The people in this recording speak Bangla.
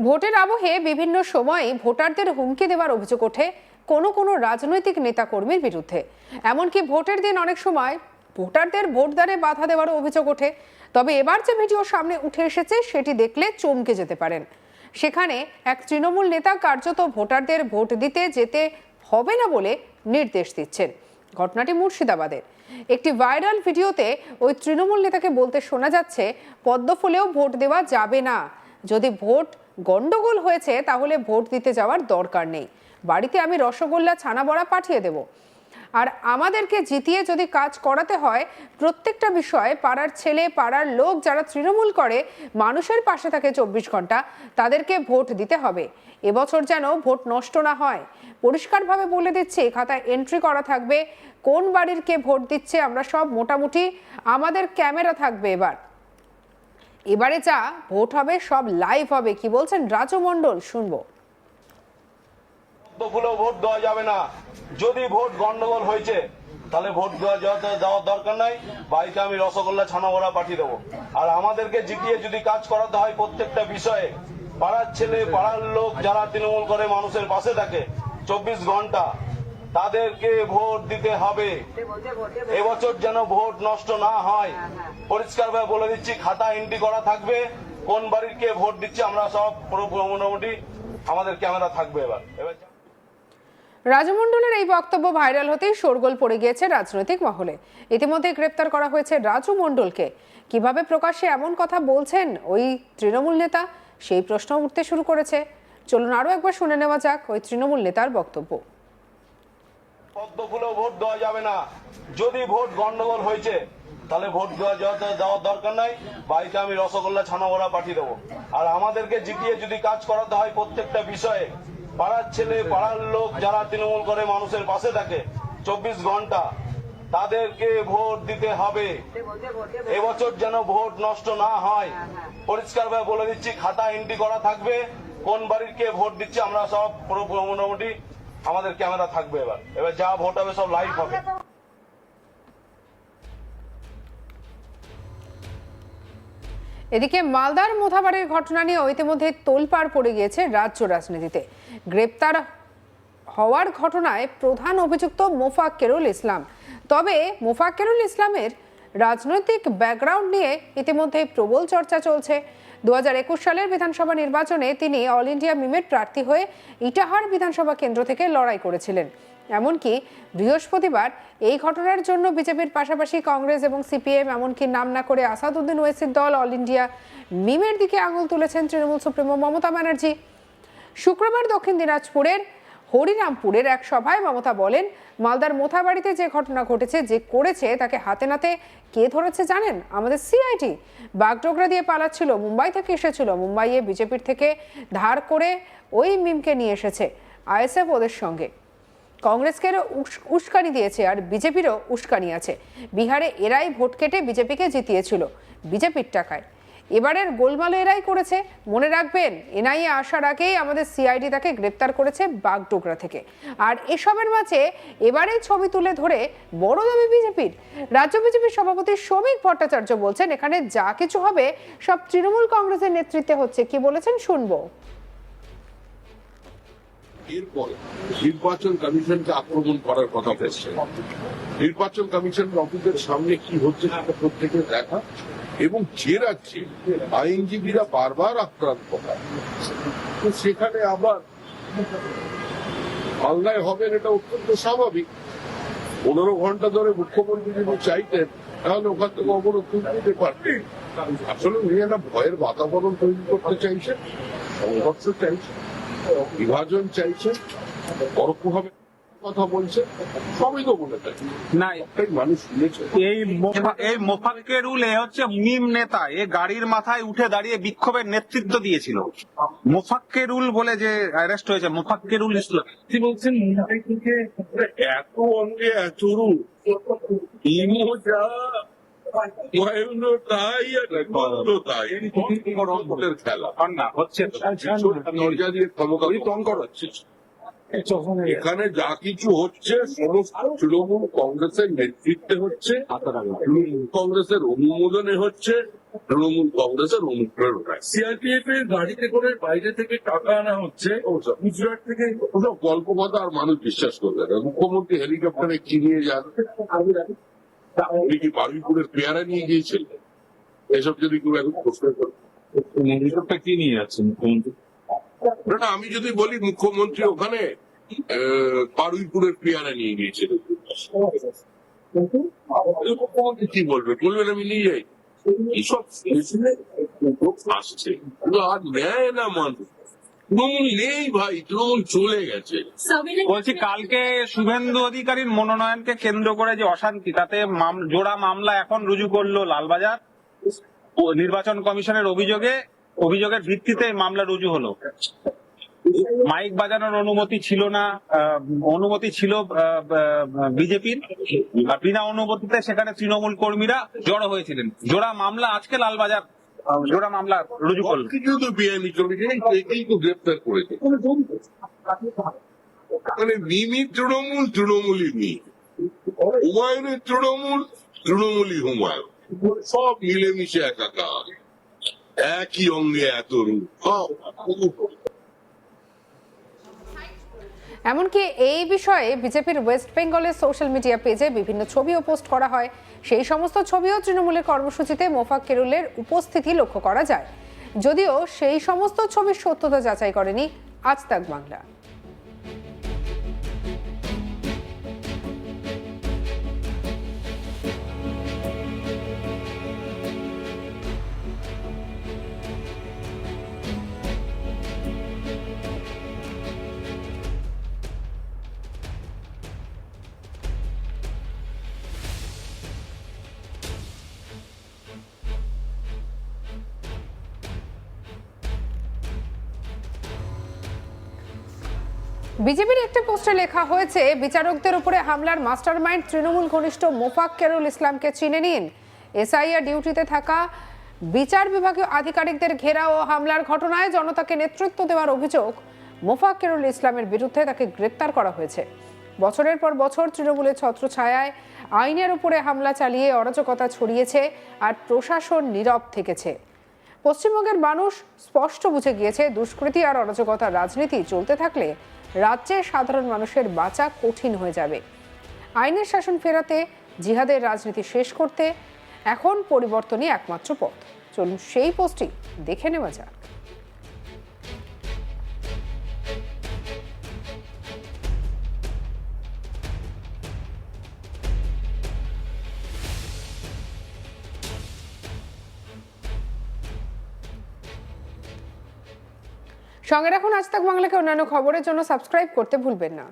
ভোটের আবহে বিভিন্ন সময়ে ভোটারদের হুমকি দেওয়ার অভিযোগ ওঠে কোনো রাজনৈতিক নেতাকর্মীর বিরুদ্ধে। এমনকি ভোটের দিন অনেক সময় ভোটারদের ভোটদানে বাধা দেওয়ারও অভিযোগ ওঠে। তবে এবার যে ভিডিও সামনে উঠে এসেছে সেটি দেখলে চমকে যেতে পারেন। সেখানে এক তৃণমূল নেতা কার্যত ভোটারদের ভোট দিতে যেতে হবে না বলে নির্দেশ দিচ্ছেন। ঘটনাটি মুর্শিদাবাদের। একটি ভাইরাল ভিডিওতে ওই তৃণমূল নেতাকে বলতে শোনা যাচ্ছে, পদ্ম ফুলেও ভোট দেওয়া যাবে না। যদি ভোট গন্ডগোল হয়েছে তাহলে ভোট দিতে যাওয়ার দরকার নেই। বাড়িতে আমি রসগোল্লা ছানা বড়া পাঠিয়ে দেব। আর আমাদেরকে জিতিয়ে যদি কাজ করাতে হয়, প্রত্যেকটা বিষয়ে পাড়ার ছেলে পাড়ার লোক যারা তৃণমূল করে, মানুষের পাশে থাকে 24 ঘন্টা, তাদেরকে ভোট দিতে হবে। এবছর যেন ভোট নষ্ট না হয়। পরিষ্কারভাবে বলে দিচ্ছি, খাতায় এন্ট্রি করা থাকবে কোন বাড়ির কে ভোট দিচ্ছে। আমরা সব মোটামুটি, আমাদের ক্যামেরা থাকবে। এবারে যা ভোট হবে সব লাইভ হবে। কি বলছেন রাজু মণ্ডল, শুনবো। ভোট দেওয়া যাবে না। যদি ভোট গন্ডগোল হয়েছে তাহলে ভোট দেওয়ার দরকার নাই। বাড়িতে আমি রসগোল্লা ছানা বড়া পাঠিয়ে দেবো। আর আমাদেরকে জিতিয়ে যদি কাজ করাতে হয়, প্রত্যেকটা বিষয়ে পাড়ার ছেলে পাড়ার লোক যারা তৃণমূল করে মানুষের পাশে থাকে 24 ঘন্টা, তাদেরকে ভোট দিতে হবে। এবছর যেন ভোট নষ্ট না হয়। পরিষ্কারভাবে বলে দিচ্ছি, খাতা এন্ট্রি করা থাকবে কোন বাড়ির কে ভোট দিচ্ছে। আমরা সব মোটামুটি, আমাদের ক্যামেরা থাকবে। এবার রাজু মণ্ডলের এই বক্তব্য ভাইরাল হতেই শোরগোল পড়ে গিয়েছে রাজনৈতিক মহলে। ইতিমধ্যে গ্রেপ্তার করা হয়েছে রাজু মণ্ডলকে। কিভাবে প্রকাশ্যে এমন কথা বলছেন ওই তৃণমূল নেতা, সেই প্রশ্ন উঠতে শুরু করেছে। চলুন আরো একবার শুনে নেওয়া যাক ওই তৃণমূল নেতার বক্তব্য। পদ্ম ফুলেও ভোট দেওয়া যাবে না। যদি ভোট গন্ডগোল হয়েছে তাহলে ভোট দেওয়ার দরকার নাই। বাড়িতে আমি রসগোল্লা ছানা বড়া পাঠিয়ে দেবো। আর আমাদেরকে জিতিয়ে যদি কাজ করাতে হয়, প্রত্যেকটা বিষয়ে পাড়ার ছেলে পাড়ার লোক যারা তৃণমূল করে মানুষের পাশে থাকে 24 ঘন্টা, তাদেরকে ভোট দিতে হবে। এবছর যেন ভোট নষ্ট না হয়। পরিষ্কারভাবে বলে দিচ্ছি, খাতা এন্ট্রি করা থাকবে কোন বাড়ির কে ভোট দিচ্ছে। আমরা সব মোটামুটি, আমাদের ক্যামেরা থাকবে। এবার যা ভোট হবে সব লাইভ হবে। এদিকে মালদার মোথাবাড়ির ঘটনা নিয়ে ইতিমধ্যে তোলপাড় পড়ে গিয়েছে রাজ্য রাজনীতিতে। গ্রেপ্তার হওয়ার ঘটনায় প্রধান অভিযুক্ত মোফাক্কেরুল ইসলাম। তবে মোফাক্কেরুল ইসলামের রাজনৈতিক ব্যাকগ্রাউন্ড নিয়ে ইতিমধ্যে প্রবল চর্চা চলছে। 2021 সালের বিধানসভা নির্বাচনে তিনি অল ইন্ডিয়া মিমের প্রার্থী হয়ে ইটাহার বিধানসভা কেন্দ্র থেকে লড়াই করেছিলেন। এমনকি বৃহস্পতিবার এই ঘটনার জন্য বিজেপির পাশাপাশি কংগ্রেস এবং সিপিএম, এমনকি নাম না করে আসাদুদ্দিন ওয়েসির দল অল ইন্ডিয়া মিমের দিকে আঙুল তুলেছেন তৃণমূল সুপ্রিমো মমতা ব্যানার্জি। শুক্রবার দক্ষিণ দিনাজপুরের হরিরামপুরের এক সভায় মমতা বলেন, মালদার মোথাবাড়িতে যে ঘটনা ঘটেছে, যে করেছে তাকে হাতে নাতে কে ধরেছে জানেন? আমাদের সিআইডি। বাগডোগরা দিয়ে পালাচ্ছিল, মুম্বাই থেকে এসেছিল। মুম্বাইয়ে বিজেপির থেকে ধার করে ওই মিমকে নিয়ে এসেছে আইএসএফ ওদের সঙ্গে। কংগ্রেসকে উস্কানি দিয়েছে আর বিজেপিরও উস্কানি আছে। বিহারে এরাই ভোট কেটে বিজেপিকে জিতিয়েছিল বিজেপির টাকায়। এবারের গোলমাল এরাই করেছে। মনে রাখবেন, এনআইএ আসার আগেই আমাদের সিআইডি তাকে গ্রেপ্তার করেছে বাগডোগরা থেকে। আর এসবের মাঝে এবারে ছবি তুলে ধরে বড় দাবি বিজেপির। রাজ্য বিজেপির সভাপতি শ্রমিক ভট্টাচার্য বলছেন, এখানে যা কিছু হবে সব তৃণমূল কংগ্রেসের নেতৃত্বে হচ্ছে। কি বলেছেন শুনবো। এরপর নির্বাচন কমিশনকে আক্রমণ করার কথা বলছে। নির্বাচন কমিশন অফিসের সামনে কি হচ্ছে সেটা প্রত্যেকের দেখা, এবং যে রাজ্যে আইনজীবীরা বারবার আক্রান্ত হয় সেখানে আবার অন্যায় হবেন, এটা অত্যন্ত স্বাভাবিক। 15 ঘন্টা ধরে মুখ্যমন্ত্রী যদি চাইতেন তাহলে ওখান থেকে অবরোধ তুলতে পারতেন। আসলে উনি একটা ভয়ের বাতাবরণ তৈরি করতে চাইছেন, সংঘর্ষ চাইছেন, বিভাজন চাইছে, পরোক্ষভাবে কথা বলছে, সবই তো বলে থাকে না। মানুষ শুনেছে। এই মোফাক্কেরুল হচ্ছে মিম নেতা, এ গাড়ির মাথায় উঠে দাঁড়িয়ে বিক্ষোভের নেতৃত্ব দিয়েছিল। মোফাক্কেরুল বলে যে অ্যারেস্ট হয়েছে, মোফাক্কেরুল ইসলাম। বলছেন এত অঙ্গে এত রূপ যা এখানে যা কিছু হচ্ছে সমস্ত তৃণমূল কংগ্রেসের নেতৃত্বে হচ্ছে, কংগ্রেসের অনুমোদনে হচ্ছে। তৃণমূল কংগ্রেসের অনুপ্রেরণায়। সিআরপিএফ এর গাড়িতে করে বাইরে থেকে টাকা আনা হচ্ছে গুজরাট থেকে। ওসব গল্প কথা আর মানুষ বিশ্বাস করবে না। মুখ্যমন্ত্রী হেলিকপ্টারে কি নিয়ে যান? উনি কি বারুইপুরের পেয়ারা নিয়ে গিয়েছিল? এসব যদি কেউ এখন প্রশ্ন করে, হেলিকপ্টার কি নিয়ে যাচ্ছে মুখ্যমন্ত্রী? না, আমি যদি বলি মুখ্যমন্ত্রী ওখানে বারুইপুরের পেয়ারা নিয়ে গিয়েছিল, মুখ্যমন্ত্রী কি বলবে? বলবেন আমি নিয়ে যাই। এইসব আসছে, কিন্তু আর নেয় না মানুষ। তৃণমূল নেই ভাই, তৃণমূল চলে গেছে। বলছি কালকে শুভেন্দু অধিকারীর মনোনয়নকে কেন্দ্র করে যে অশান্তি, তাতে জোড়া মামলা এখন রুজু করলো লালবাজার নির্বাচন কমিশনের অভিযোগের ভিত্তিতে মামলা রুজু হলো। মাইক বাজানোর অনুমতি ছিল না, অনুমতি ছিল বিজেপির, আর বিনা অনুমতিতে সেখানে তৃণমূল কর্মীরা জড়ো হয়েছিলেন। জোড়া মামলা আজকে লালবাজার জোড়া মামলা রুজু করলো। কিছু তো বেআইনি চলেছে, একেই তো গ্রেপ্তার করেছে। মানে মিমি তৃণমূল, তৃণমূলই মি, হুমায়ুনের তৃণমূল, তৃণমূলই হুমায়ুন, সব মিলেমিশে একাকার, একই অঙ্গে এত রূপ। এমনকি এই বিষয়ে বিজেপির ওয়েস্ট বেঙ্গলের সোশ্যাল মিডিয়া পেজে বিভিন্ন ছবিও পোস্ট করা হয়। সেই সমস্ত ছবিও তৃণমূলের কর্মসূচিতে মোফাক্কেরুলের উপস্থিতি লক্ষ্য করা যায়, যদিও সেই সমস্ত ছবির সত্যতা যাচাই করেনি আজ তাক বাংলা। বিজেপির একটি পোস্টে লেখা হয়েছে, বিচারকদের উপরে হামলার মাস্টারমাইন্ড তৃণমূল ঘনিষ্ঠ মোফাক্কেরুল ইসলামকে চিনে নিন। এসআইআর ডিউটিতে থাকা বিচার বিভাগীয় আধিকারিকদের ঘেরাও ও হামলার ঘটনায় জনতাকে নেতৃত্ব দেওয়ার অভিযোগ মোফাক্কেরুল ইসলামের বিরুদ্ধে তাকে গ্রেপ্তার করা হয়েছে। বছরের পর বছর তৃণমূলের ছত্রছায়ায় আইনের উপরে হামলা চালিয়ে অরাজকতা ছড়িয়েছে আর প্রশাসন নীরব থেকেছে। পশ্চিমবঙ্গের মানুষ স্পষ্ট বুঝে গিয়েছে, দুষ্কৃতি আর অরাজকতার রাজনীতি চলতে থাকলে রাজ্যে সাধারণ মানুষের বাঁচা কঠিন হয়ে যাবে। আইনের শাসন ফেরাতে, জিহাদের রাজনীতি শেষ করতে এখন পরিবর্তনই একমাত্র পথ। চলুন সেই পোস্টটি দেখে নেওয়া যাক। সঙ্গে রাখুন আজ তাক বাংলাকে। অন্যান্য খবরের জন্য সাবস্ক্রাইব করতে ভুলবেন না।